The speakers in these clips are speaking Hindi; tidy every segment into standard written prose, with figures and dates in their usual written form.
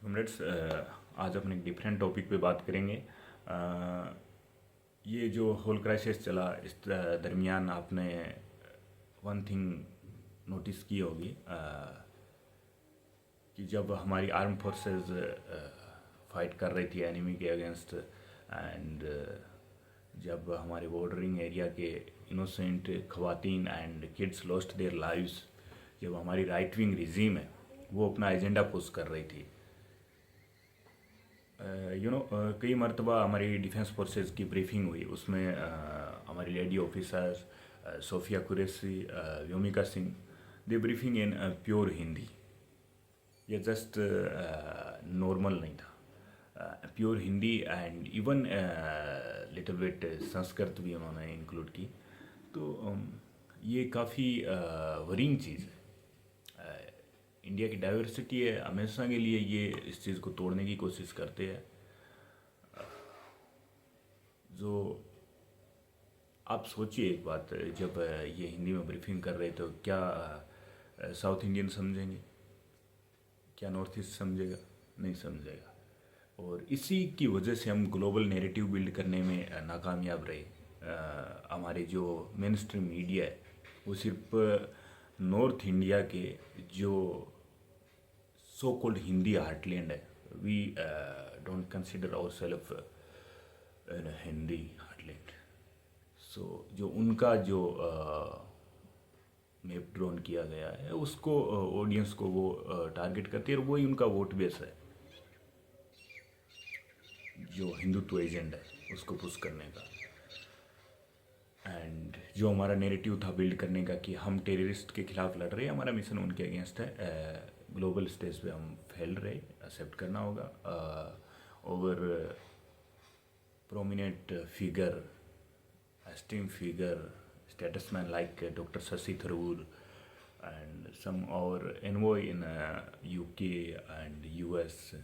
कॉमरेड्स, आज अपन एक डिफरेंट टॉपिक पे बात करेंगे। ये जो होल क्राइसिस चला इस दरमियान आपने वन थिंग नोटिस की होगी कि जब हमारी आर्म फोर्सेस फाइट कर रही थी एनिमी के अगेंस्ट, एंड जब हमारे बॉर्डरिंग एरिया के इनोसेंट खवातीन and kids lost their lives, जब हमारी राइट विंग रिजीम है वो अपना एजेंडा पुश कर रही थी। कई मरतबा हमारी डिफेंस फोर्सेस की ब्रीफिंग हुई, उसमें हमारी lady officers Sofia Qureshi, Vyomika Singh, they briefing in pure Hindi. ये जस्ट नॉर्मल नहीं था, pure Hindi and even little bit Sanskrit भी उन्होंने इंक्लूड की। तो ये काफ़ी वरींग चीज़ है। इंडिया की डाइवर्सिटी है, हमेशा के लिए ये इस चीज़ को तोड़ने की कोशिश करते हैं। जो आप सोचिए एक बात, जब ये हिंदी में ब्रीफिंग कर रहे तो क्या साउथ इंडियन समझेंगे? क्या नॉर्थ ईस्ट समझेगा? नहीं समझेगा। और इसी की वजह से हम ग्लोबल नैरेटिव बिल्ड करने में नाकामयाब रहे। हमारे जो मेन स्ट्रीम मीडिया है वो सिर्फ नॉर्थ इंडिया के जो सो कॉल्ड हिंदी हार्टलैंड है, we don't consider our self Hindi heartland. So जो उनका जो मैप ड्रॉन किया गया है उसको ऑडियंस को वो टारगेट करती है, और वही उनका वोट बेस है, जो हिंदुत्व एजेंडा है उसको पुश करने का। एंड जो हमारा नेरेटिव था बिल्ड करने का कि हम टेररिस्ट के खिलाफ लड़ रहे हैं, हमारा मिशन उनके अगेंस्ट है, ग्लोबल स्टेज पे हम फैल रहे, एक्सेप्ट करना होगा। Over prominent figure, esteemed figure, statesman like Dr. Shashi Tharoor and some our envoy in UK and US,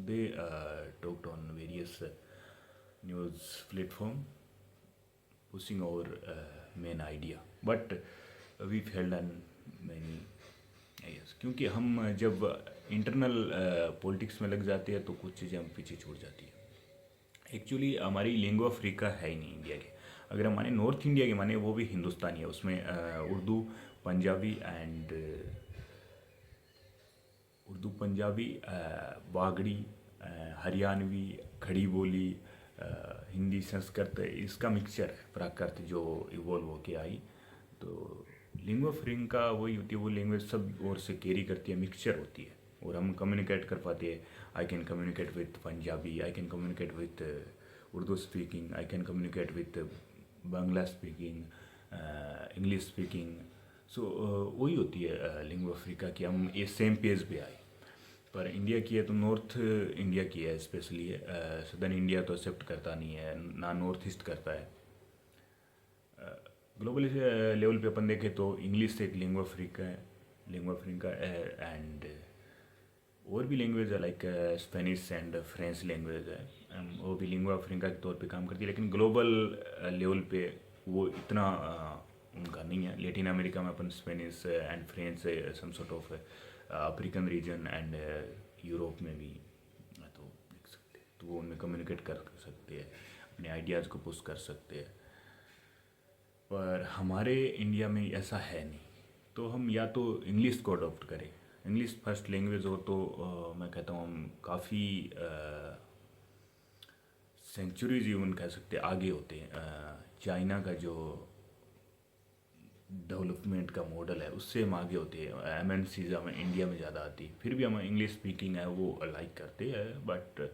they talked on various news platform pushing our main idea, but we failed on many areas, क्योंकि हम जब इंटरनल पॉलिटिक्स में लग जाते हैं तो कुछ चीज़ें हम पीछे छूट जाती है। एक्चुअली हमारी लिंगुआ फ्रीका है ही नहीं इंडिया के। अगर हम माने नॉर्थ इंडिया के माने वो भी हिंदुस्तानी है, उसमें उर्दू, पंजाबी एंड उर्दू, पंजाबी, बागड़ी, हरियाणवी, खड़ी बोली, हिंदी, संस्कृत, इसका मिक्सचर है, प्राकृत जो इवॉल्व होके आई। तो लिंगुआ फ्रेंका वही होती है, वो लैंग्वेज सब ओर से कैरी करती है, मिक्सचर होती है, और हम कम्युनिकेट कर पाते हैं। I can communicate with Punjabi, I can communicate with Urdu speaking, I can communicate with Bangla speaking, English speaking. So वही होती है लिंगुआ फ्रीका की, हम ये सेम पेज पे आए। पर इंडिया की है तो नॉर्थ इंडिया की है स्पेशली, सदर्न इंडिया तो एक्सेप्ट करता नहीं है, ना नॉर्थ ईस्ट करता है। ग्लोबल लेवल पे अपन देखें तो इंग्लिश एक लिंगुआ फ्रीका है, लिंगुआ फ्रीका, एंड और भी लैंग्वेज है like Spanish and French language है, वो भी लिंगुआ फ्रीका के तौर पे काम करती है, लेकिन ग्लोबल लेवल पे वो इतना उनका नहीं है। लेटिन अमेरिका में अपन Spanish and French, some sort of African region and Europe में भी तो देख सकते हैं, तो वो उनमें कम्युनिकेट कर सकते हैं, अपने आइडियाज़ को पुश कर सकते हैं। पर हमारे इंडिया में ऐसा है नहीं, तो हम या तो इंग्लिश को अडॉप्ट करें, इंग्लिश फर्स्ट लैंग्वेज हो तो मैं कहता हूँ हम काफ़ी सेंचुरीज इवन कह सकते हैं आगे होते हैं। चाइना का जो डेवलपमेंट का मॉडल है उससे हम आगे होते हैं, एमएनसीज हमें इंडिया में ज़्यादा आती है, फिर भी हम इंग्लिश स्पीकिंग है वो लाइक करते हैं। बट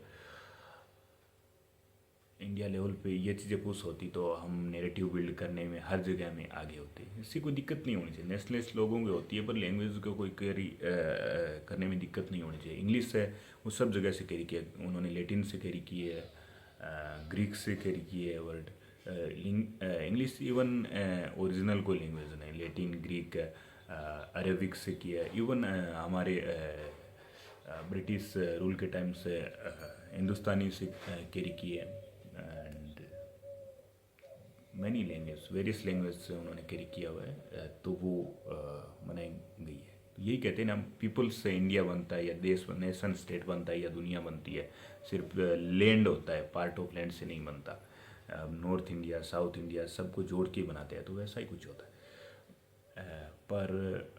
इंडिया लेवल पे ये चीज़ें पुश होती तो हम नेरेटिव बिल्ड करने में हर जगह में आगे होते हैं, इससे कोई दिक्कत नहीं होनी चाहिए। नेशनलिस्ट लोगों की होती है, पर लैंग्वेज को कोई कैरी करने में दिक्कत नहीं होनी चाहिए। इंग्लिश है वो सब जगह से कैरी किया, उन्होंने लेटिन से कैरी की है, ग्रीक से कैरी की है वर्ड। इंग्लिश इवन ओरिजिनल कोई लैंग्वेज नहीं, लेटिन, ग्रीक, अरेबिक से किया है, इवन हमारे ब्रिटिश रूल के टाइम से हिंदुस्तानी से कैरी की है, and many language, various language से उन्होंने कैरी किया हुआ है, तो वो मनाई गई है। तो यही कहते हैं ना, पीपल्स से इंडिया बनता है या देश नेशन स्टेट बनता है या दुनिया बनती है, सिर्फ लैंड होता है, पार्ट ऑफ लैंड से नहीं बनता। नॉर्थ इंडिया साउथ इंडिया सबको जोड़ के बनाते हैं, तो वैसा ही कुछ होता है। पर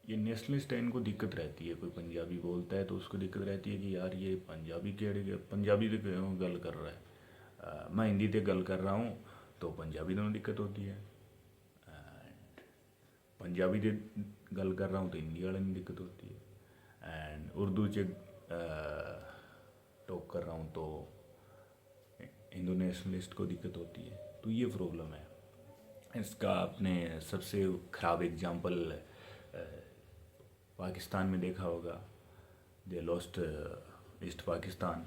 ये नेशनलिस्ट है, इनको दिक्कत रहती है। कोई पंजाबी बोलता है तो उसको दिक्कत रहती है कि यार ये पंजाबी केड़े पंजाबी ते क्यों गल कर रहा है। मैं हिंदी ते गल कर रहा हूँ तो पंजाबी दोनों दिक्कत होती है। पंजाबी ते गल कर रहा हूँ तो हिंदी वाले में दिक्कत होती है। एंड उर्दू च टॉक कर रहा हूँ तो हिंदू नेशनलिस्ट को दिक्कत होती है। तो ये प्रॉब्लम है। इसका आपने सबसे ख़राब एग्जांपल पाकिस्तान में देखा होगा। दे लॉस्ट ईस्ट पाकिस्तान,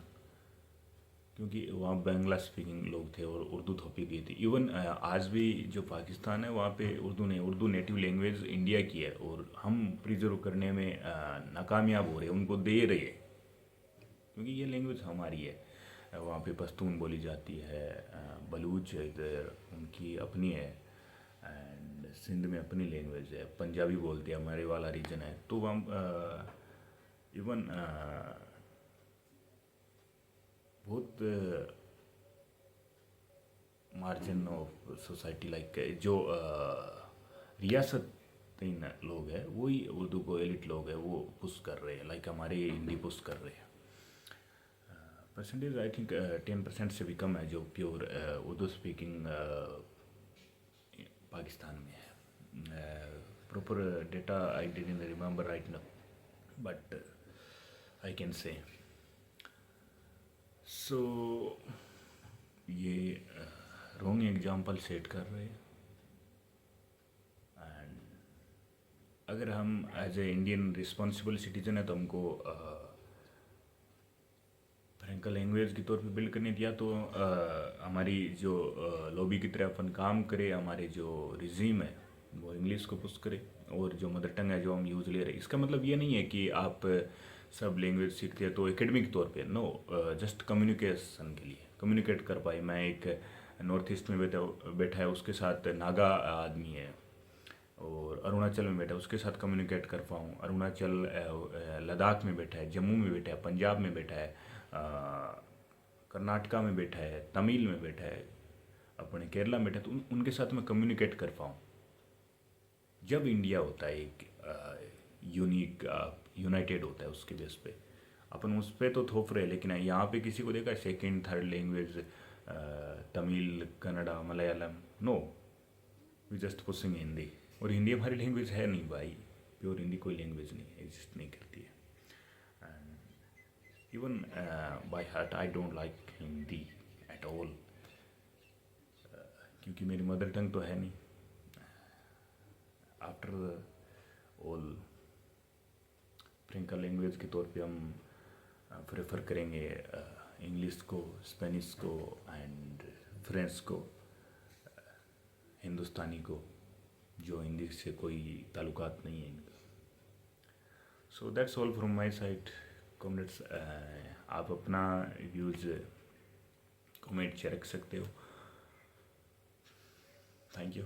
क्योंकि वहाँ बांग्ला स्पीकिंग लोग थे और उर्दू थोपी गई थी। इवन आज भी जो पाकिस्तान है वहाँ पे उर्दू नहीं, उर्दू नेटिव लैंग्वेज इंडिया की है और हम प्रिजर्व करने में नाकामयाब हो रहे हैं, उनको दे रहे हैं, क्योंकि ये लैंग्वेज हमारी है। वहाँ पे पश्तून बोली जाती है, बलूच इधर उनकी अपनी है, एंड सिंध में अपनी लैंग्वेज है, पंजाबी बोलते हैं, हमारे वाला रीजन है। तो हम इवन बहुत मार्जिन ऑफ सोसाइटी लाइक जो रियासत लोग हैं वही उर्दू को, एलिट लोग हैं वो पुश कर रहे हैं, लाइक हमारे हिंदी पुश कर रहे हैं। परसेंटेज आई थिंक 10% से भी कम है जो प्योर उर्दू स्पीकिंग पाकिस्तान में है। Proper data I didn't remember right now, but I can say so ये रॉन्ग एग्जाम्पल सेट कर रहे हैं। एंड अगर हम as a Indian responsible citizen है तो हमको फ्रेंका लैंग्वेज के तौर पे बिल्ड करने दिया, तो हमारी जो लॉबी की तरह अपन काम करे, हमारे जो रिजीम है वो इंग्लिश को पुश करे, और जो मदर टंग है जो हम यूज ले रहे हैं। इसका मतलब ये नहीं है कि आप सब लैंग्वेज सीखते हैं तो एकेडमिक तौर पे, नो, जस्ट कम्युनिकेशन के लिए, कम्युनिकेट कर पाए। मैं एक नॉर्थ ईस्ट में बैठा है, उसके साथ नागा आदमी है, और अरुणाचल में बैठा है, उसके साथ कम्युनिकेट कर पाऊँ। अरुणाचल लद्दाख में बैठा है, जम्मू में बैठा है, पंजाब में बैठा है, कर्नाटका में बैठा है, तमिल में बैठा है, अपने केरला में बैठा है, तो उनके साथ मैं कम्युनिकेट कर पाऊँ। जब इंडिया होता है एक यूनिक यूनाइटेड होता है, उसके बेस पे अपन उस पर तो थोप रहे, लेकिन यहाँ पे किसी को देखा second third language Tamil, Kannada, Malayalam, no, we just pushing Hindi. और हिंदी हमारी लैंग्वेज है नहीं भाई, प्योर हिंदी कोई लैंग्वेज नहीं एग्जिस्ट नहीं करती है। Even by heart I don't like Hindi at all, क्योंकि मेरी मदर टंग तो है नहीं। आफ्टर ऑल फ्रेंका लैंग्वेज के तौर पे हम प्रेफर करेंगे इंग्लिश को, स्पेनिश को एंड फ्रेंच को, हिंदुस्तानी को, जो हिंदी से कोई ताल्लुकात नहीं है इनका। So that's all from my side comments. आप अपना व्यूज़ कमेंट रख सकते हो। Thank you.